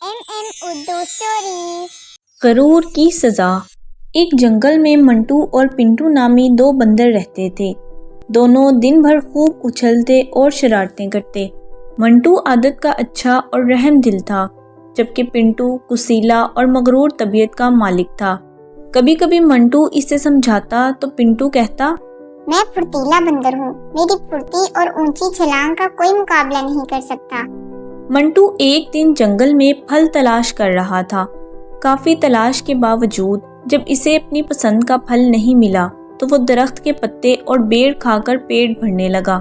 Urdu stories. गरूर की सज़ा। एक जंगल में मंटू और पिंटू नामी दो बंदर रहते थे। दोनों दिन भर खूब उछलते और शरारतें करते। मंटू आदत का अच्छा और रहम दिल था, जबकि पिंटू कुसीला और मगरूर तबीयत का मालिक था। कभी कभी मंटू इसे समझाता तो पिंटू कहता, मैं फुर्तीला बंदर हूँ, मेरी फुर्ती और ऊंची छलांग का कोई मुकाबला नहीं कर सकता। मंटू एक दिन जंगल में फल तलाश कर रहा था। काफी तलाश के बावजूद जब इसे अपनी पसंद का फल नहीं मिला तो वो दरख्त के पत्ते और बेर खाकर पेट भरने लगा।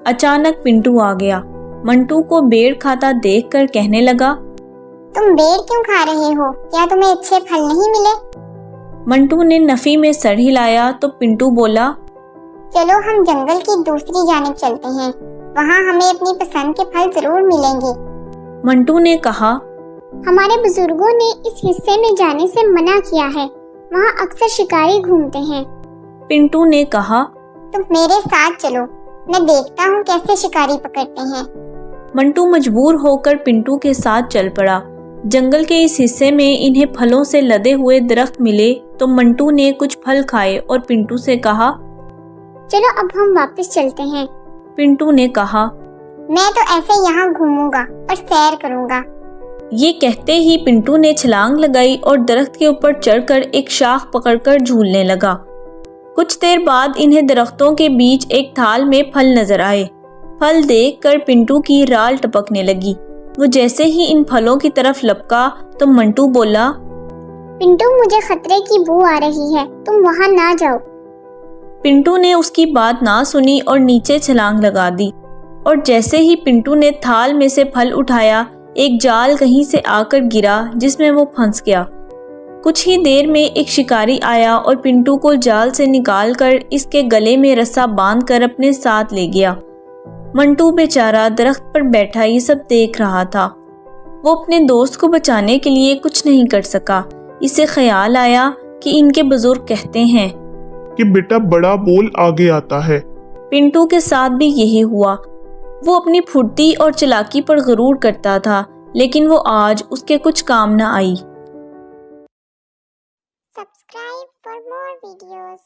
अचानक पिंटू आ गया। मंटू को बेर खाता देखकर कहने लगा, तुम बेर क्यों खा रहे हो? क्या तुम्हें अच्छे फल नहीं मिले? मंटू ने नफी में सर हिलाया तो पिंटू बोला, चलो हम जंगल की दूसरी जानिब चलते हैं, वहाँ हमें अपनी पसंद के फल जरूर मिलेंगे। मंटू ने कहा, हमारे बुजुर्गों ने इस हिस्से में जाने से मना किया है, वहाँ अक्सर शिकारी घूमते हैं। पिंटू ने कहा, तुम मेरे साथ चलो, मैं देखता हूँ कैसे शिकारी पकड़ते हैं। मंटू मजबूर होकर पिंटू के साथ चल पड़ा। जंगल के इस हिस्से में इन्हें फलों से लदे हुए दरख्त मिले तो मंटू ने कुछ फल खाए और पिंटू से कहा, चलो अब हम वापस चलते हैं। पिंटू ने कहा, मैं तो ऐसे यहाँ घूमूंगा और सैर करूंगा। ये कहते ही पिंटू ने छलांग लगाई और दरख्त के ऊपर चढ़कर एक शाख पकड़कर झूलने लगा। कुछ देर बाद इन्हें दरख्तों के बीच एक थाल में फल नजर आए। फल देखकर पिंटू की राल टपकने लगी। वो जैसे ही इन फलों की तरफ लपका तो मंटू बोला, पिंटू मुझे खतरे की बू आ रही है, तुम वहाँ ना जाओ। पिंटू ने उसकी बात ना सुनी और नीचे छलांग लगा दी। और जैसे ही पिंटू ने थाल में से फल उठाया, एक जाल कहीं से आकर गिरा जिसमें वो फंस गया। कुछ ही देर में एक शिकारी आया और पिंटू को जाल से निकालकर इसके गले में रस्सा बांधकर अपने साथ ले गया। मंटू बेचारा दरख्त पर बैठा ये सब देख रहा था। वो अपने दोस्त को बचाने के लिए कुछ नहीं कर सका। इसे ख्याल आया कि इनके बुजुर्ग कहते हैं कि बेटा बड़ा बोल आगे आता है। पिंटू के साथ भी यही हुआ। वो अपनी फुर्ती और चालाकी पर गरूर करता था, लेकिन वो आज उसके कुछ काम न आई। Subscribe for more videos.